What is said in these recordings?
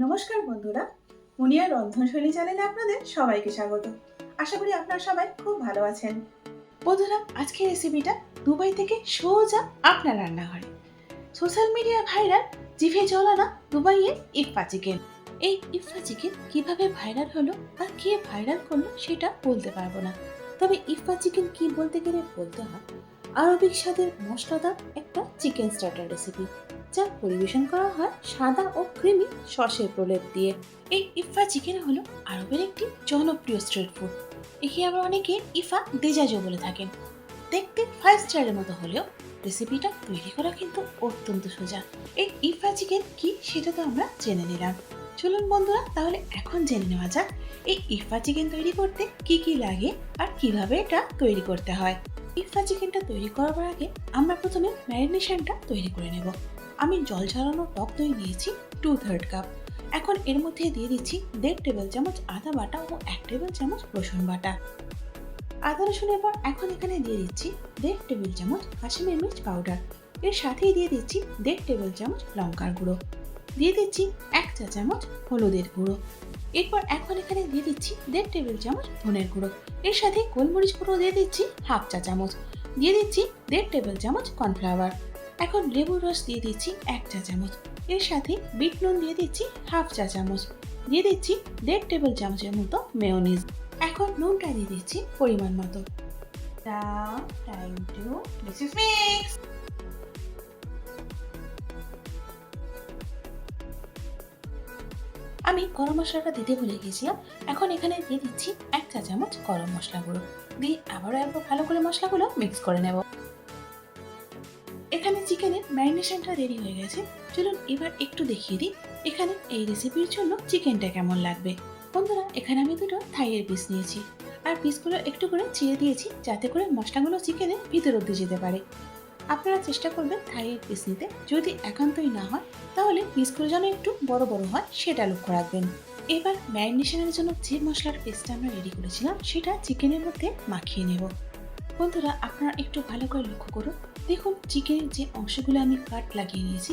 নমস্কার বন্ধুরা, মুনিয়া রন্ধনশৈলী চ্যানেলে আপনাদের সবাইকে স্বাগত। আশা করি আপনারা সবাই খুব ভালো আছেন। বন্ধুরা, আজকের রেসিপিটা দুবাই থেকে সোজা আপনার রান্নাঘরে। সোশ্যাল মিডিয়া ভাইরাল জিভে জলানা দুবাইয়ের ইফা চিকেন। এই ইফা চিকেন কিভাবে ভাইরাল হলো বা কে ভাইরাল করলো সেটা বলতে পারবো না, তবে ইফা চিকেন কি বলতে গেলে বলতে হয় আরবিক স্বাদের মশলাদার একটা চিকেন স্টার্টার রেসিপি, যা পরিবেশন করা হয় সাদা ও ক্রিমি সসের প্রলেপ দিয়ে। এই ইফা চিকেন হলো আরবের একটি জনপ্রিয় স্ট্রিট ফুড। একে আবার অনেকে ইফা দেজাজো বলে থাকেন। দেখতে 5 স্টারের মতো হলেও রেসিপিটা তৈরি করা কিন্তু অত্যন্ত সোজা। এই ইফা চিকেন কি সেটা তো আমরা জেনে নিলাম। চলুন বন্ধুরা, তাহলে এখন জেনে নেওয়া যাক এই ইফা চিকেন তৈরি করতে কি কি লাগে আর কিভাবে এটা তৈরি করতে হয়। ইফা চিকেনটা তৈরি করার আগে আমরা প্রথমে ম্যারিনেশনটা তৈরি করে নেব। আমি জল ঝরানো টক দই নিয়েছি 2/3 কাপ। এখন এর মধ্যে দিয়ে দিচ্ছি 1.5 টেবিল চামচ আদা বাটা ও 1 টেবিল চামচ রসুন বাটা। আদা রসুনের পর এখন এখানে দিয়ে দিচ্ছি 1.5 টেবিল চামচ কাশ্মীরি মির্চ পাউডার। এর সাথেই দিয়ে দিচ্ছি 1.5 টেবিল চামচ লঙ্কার গুঁড়ো। দিয়ে দিচ্ছি 1 চা চামচ হলুদের গুঁড়ো। এরপর এখন এখানে দিয়ে দিচ্ছি 1.5 টেবিল চামচ ধনের গুঁড়ো। এর সাথে গোলমরিচ গুঁড়ো দিয়ে দিচ্ছি 1/2 চা চামচ। দিয়ে দিচ্ছি 1.5 টেবিল চামচ কর্নফ্লাওয়ার। এখন লেবুর রস দিয়ে দিচ্ছি 1 চা চামচ। এর সাথে বিট নুন দিয়ে দিচ্ছি 1/2 চা চামচ। দিয়ে দিচ্ছি 1.5 টেবিল চামচের মতো মেয়োনিজ। এখন নুনটা দিয়ে দিচ্ছি পরিমাণ মতো। Time to mix. আমি গরম মশলাটা দিতে ভুলে গেছিলাম। এখন এখানে দিয়ে দিচ্ছি 1 চা চামচ গরম মশলা গুঁড়ো। দিয়ে আবারও একবার ভালো করে মশলাগুলো মিক্স করে নেব। এখানে চিকেনের ম্যারিনেশনটা রেডি হয়ে গেছে। চলুন এবার একটু দেখিয়ে দিই এখানে এই রেসিপির জন্য চিকেনটা কেমন লাগবে। বন্ধুরা, এখানে আমি দুটো থাইয়ের পিস নিয়েছি আর পিসগুলো একটু করে চিড়ে দিয়েছি যাতে করে মশলাগুলো চিকেনের ভিতর অব্দি যেতে পারে। আপনারা চেষ্টা করবেন থাইয়ের পিস নিতে। যদি একান্তই না হয় তাহলে পিসগুলো যেন একটু বড় বড় হয় সেটা লক্ষ্য রাখবেন। এবার ম্যারিনেশনের জন্য যে মশলার পেস্টটা আমরা রেডি করেছিলাম সেটা চিকেনের মধ্যে মাখিয়ে নেব। বন্ধুরা, আপনারা একটু ভালো করে লক্ষ্য করুন। দেখুন চিকেনের যে অংশগুলো আমি কাট লাগিয়ে নিয়েছি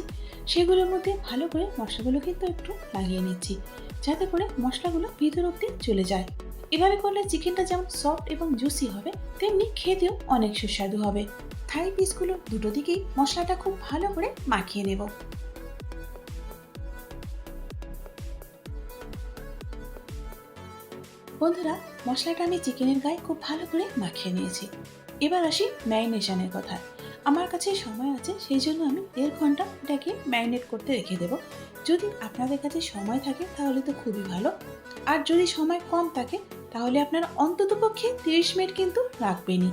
সেগুলোর মধ্যে ভালো করে মশলাগুলো কিন্তু একটু লাগিয়ে নিচ্ছি যাতে করে মশলাগুলো ভিতর অব্দি চলে যায়। এভাবে করলে চিকেনটা যেমন সফট এবং জুসি হবে তেমনি খেতেও অনেক সুস্বাদু হবে। থাই পিসগুলো দুটো দিকেই মশলাটা খুব ভালো করে মাখিয়ে নেব। বন্ধুরা, মশলাটা আমি চিকেনের গায়ে খুব ভালো করে মাখিয়ে নিয়েছি। এবার আসি ম্যারিনেশনের কথা। আমার কাছে সময় আছে সেই জন্য আমি 1.5 ঘন্টা এটাকে ম্যারিনেট করতে রেখে দেব। যদি আপনাদের কাছে সময় থাকে তাহলে তো খুবই ভালো, আর যদি সময় কম থাকে তাহলে আপনারা অন্ততপক্ষে 30 মিনিট কিন্তু রাখবেনই।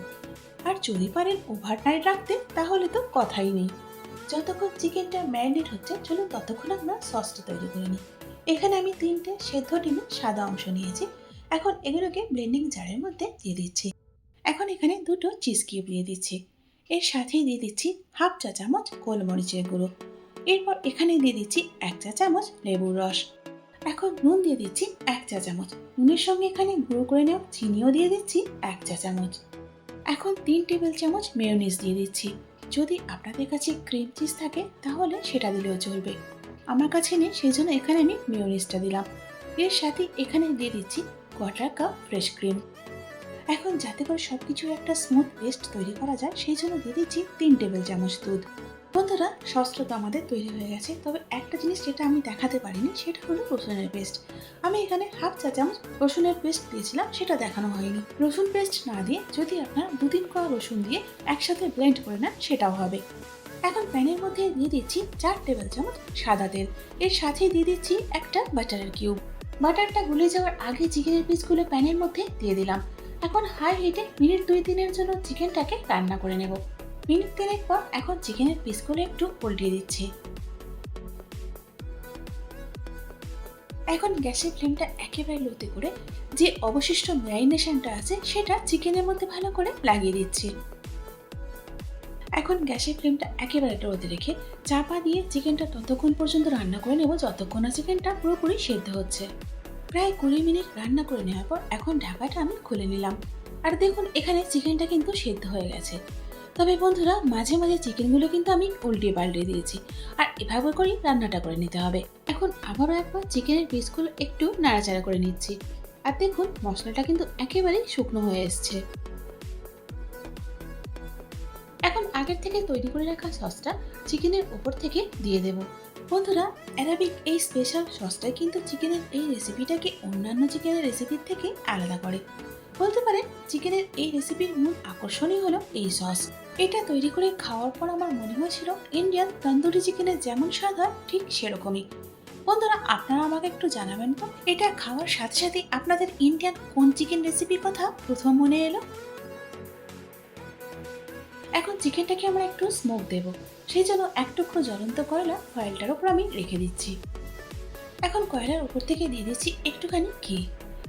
আর যদি পারেন ওভারনাইট রাখতে তাহলে তো কথাই নেই। যতক্ষণ চিকেনটা ম্যারিনেট হচ্ছে চলুন ততক্ষণ আমরা সসটা তৈরি করে নিই। এখানে আমি 3টে সেদ্ধ ডিমের সাদা অংশ নিয়েছি। এখন এগুলোকে ব্লেন্ডিং জারের মধ্যে দিয়ে দিচ্ছি। এখন এখানে দুটো চিজ কিউব দিয়ে দিচ্ছি। এর সাথেই দিয়ে দিচ্ছি 1/2 চা চামচ গোলমরিচের গুঁড়ো। এরপর এখানে দিয়ে দিচ্ছি 1 চা চামচ লেবুর রস। এখন নুন দিয়ে দিচ্ছি 1 চা চামচ। নুনের সঙ্গে এখানে গুঁড়ো করে নেওয়া চিনিও দিয়ে দিচ্ছি 1 চা চামচ। এখন 3 টেবিল চামচ মেয়োনিজ দিয়ে দিচ্ছি। যদি আপনাদের কাছে ক্রিম চিজ থাকে তাহলে সেটা দিলেও চলবে। আমার কাছে নেই সেই জন্য এখানে আমি মেয়োনিজটা দিলাম। এর সাথে এখানে দিয়ে দিচ্ছি 1/4 কাপ ফ্রেশ ক্রিম। এখন যাতে করে সবকিছুর একটা স্মুথ পেস্ট তৈরি করা যায় সেই জন্য দিয়ে দিচ্ছি 3 টেবিল চামচ দুধ। বন্ধুরা, সসটা তো আমাদের তৈরি হয়ে গেছে, তবে একটা জিনিস যেটা আমি দেখাতে পারিনি সেটা হলো রসুনের পেস্ট। আমি এখানে 1/2 চা চামচ রসুনের পেস্ট দিয়েছিলাম, সেটা দেখানো হয়নি। রসুন পেস্ট না দিয়ে যদি আপনার 2-3 কোয়া রসুন দিয়ে একসাথে ব্লেন্ড করে নেন সেটাও হবে। এখন প্যানের মধ্যে দিয়ে দিচ্ছি 4 টেবিল চামচ সাদা তেল। এর সাথেই দিয়ে দিচ্ছি একটা বাটারের কিউব। বাটারটা গুলে যাওয়ার আগে চিকেনের পিসগুলো প্যানের মধ্যে দিয়ে দিলাম। এখন হাই হিটে মিনিট 2-3-এর জন্য চিকেনটাকে রান্না করে নেব। মিনিট 3 পর এখন চিকেনের পিসগুলো একটু উল্টিয়ে দিচ্ছি। এখন গ্যাসের ফ্লেমটা একেবারে লোতে করে যে অবশিষ্ট ম্যারিনেশনটা আছে সেটা চিকেনের মধ্যে ভালো করে লাগিয়ে দিচ্ছি। এখন গ্যাসের ফ্লেমটা একেবারে লোতে রেখে চাপা দিয়ে চিকেনটা ততক্ষণ পর্যন্ত রান্না করে নেব যতক্ষণ না চিকেনটা পুরোপুরি সেদ্ধ হচ্ছে। প্রায় 20 মিনিট রান্না করে নেওয়ার পর এখন ঢাকাটা আমি খুলে নিলাম। আর দেখুন এখানে চিকেনটা কিন্তু সেদ্ধ হয়ে গেছে। তবে বন্ধুরা মাঝে মাঝে চিকেনগুলো কিন্তু আমি উল্টে পাল্টে দিয়েছি, আর এভাবে করেই রান্নাটা করে নিতে হবে। এখন আবারও একবার চিকেনের পিসগুলো একটু নাড়াচাড়া করে নিচ্ছি, আর দেখুন মশলাটা কিন্তু একেবারেই শুকনো হয়ে এসছে। এখন আগের থেকে তৈরি করে রাখা সসটা চিকেনের উপর থেকে দিয়ে দেব। বন্ধুরা, অ্যারাবিক এই স্পেশাল সসটাই কিন্তু চিকেনের এই রেসিপিটাকে অন্যান্য চিকেনের রেসিপির থেকে আলাদা করে। বলতে পারেন চিকেনের এই রেসিপির মূল আকর্ষণই হলো এই সস। এটা তৈরি করে খাওয়ার পর আমার মনে হয়েছিল ইন্ডিয়ান তন্দুরি চিকেনের যেমন স্বাদ হয় ঠিক সেরকমই। বন্ধুরা, আপনারা আমাকে একটু জানাবেন তো, এটা খাওয়ার সাথে সাথে আপনাদের ইন্ডিয়ান কোন চিকেন রেসিপির কথা প্রথম মনে এলো? এখন চিকেনটাকে আমরা একটু স্মোক দেব, সেই জন্য এক টুকরো জ্বলন্ত কয়লা ফয়েলটার উপর আমি রেখে দিচ্ছি। এখন কয়লার উপর থেকে দিয়ে দিচ্ছি একটুখানি ঘি।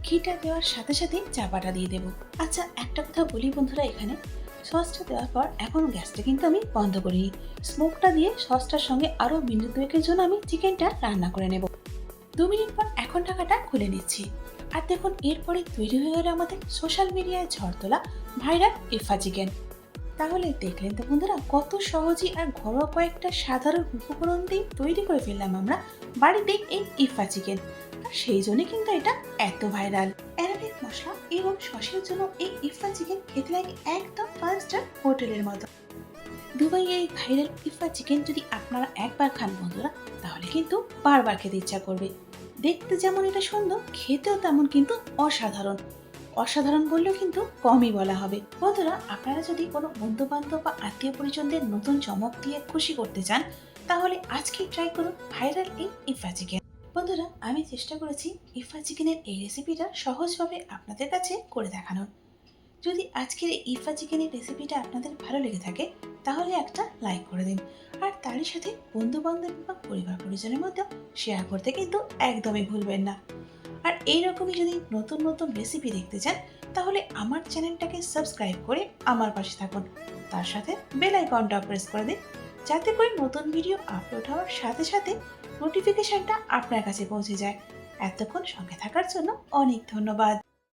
ঘিটা দেওয়ার সাথে সাথে চাপাটা দিয়ে দেব। আচ্ছা, একটা কথা বলি বন্ধুরা, এখানে সসটা দেওয়ার পর এখন গ্যাসটা কিন্তু আমি বন্ধ করিনি। স্মোকটা দিয়ে সসটার সঙ্গে আরও মিনিট দুয়েকের জন্য আমি চিকেনটা রান্না করে নেব। 2 মিনিট পর এখন ঢাকাটা খুলে নিচ্ছি। আর দেখুন এরপরে তৈরি হয়ে গেল আমাদের সোশ্যাল মিডিয়ায় ঝড় তোলা ভাইরাল ইফা চিকেন। তাহলে দেখলেন তো বন্ধুরা, কত সহজেই আর ঘরোয়া কয়েকটা সাধারণ উপকরণ দিয়ে তৈরি করে ফেললাম আমরা বাড়িতেই এই ইফা চিকেন। আর সেই জন্য কিন্তু এটা এত ভাইরাল। অ্যারাবিক মশলা এবং সসের জন্য এই ইফা চিকেন খেতে লাগে একদম 5 স্টার হোটেলের মতো। দুবাই এই ভাইরাল ইফা চিকেন যদি আপনারা একবার খান বন্ধুরা, তাহলে কিন্তু বারবার খেতে ইচ্ছা করবে। দেখতে যেমন এটা সুন্দর, খেতেও তেমন কিন্তু অসাধারণ। অসাধারণ বললেও কিন্তু কমই বলা হবে। বন্ধুরা, আপনারা যদি কোনো বন্ধু বান্ধব বা আত্মীয় পরিজনদের নতুন চমক দিয়ে খুশি করতে চান, তাহলে আজকেই ট্রাই করুন ভাইরাল এই ইফা চিকেন। বন্ধুরা, আমি চেষ্টা করেছি ইফা চিকেনের এই রেসিপিটা সহজভাবে আপনাদের কাছে করে দেখানোর। যদি আজকের এই ইফা চিকেনের রেসিপিটা আপনাদের ভালো লেগে থাকে, তাহলে একটা লাইক করে দিন, আর তারই সাথে বন্ধু বান্ধব বা পরিবার পরিজনের মধ্যেও শেয়ার করতে কিন্তু একদমই ভুলবেন না। আর এইরকমই যদি নতুন নতুন রেসিপি দেখতে চান, তাহলে আমার চ্যানেলটাকে সাবস্ক্রাইব করে আমার পাশে থাকুন। তার সাথে বেল আইকনটা প্রেস করে দিন, যাতে করে নতুন ভিডিও আপলোড হওয়ার সাথে সাথে নোটিফিকেশনটা আপনার কাছে পৌঁছে যায়। এতক্ষণ সঙ্গে থাকার জন্য অনেক ধন্যবাদ।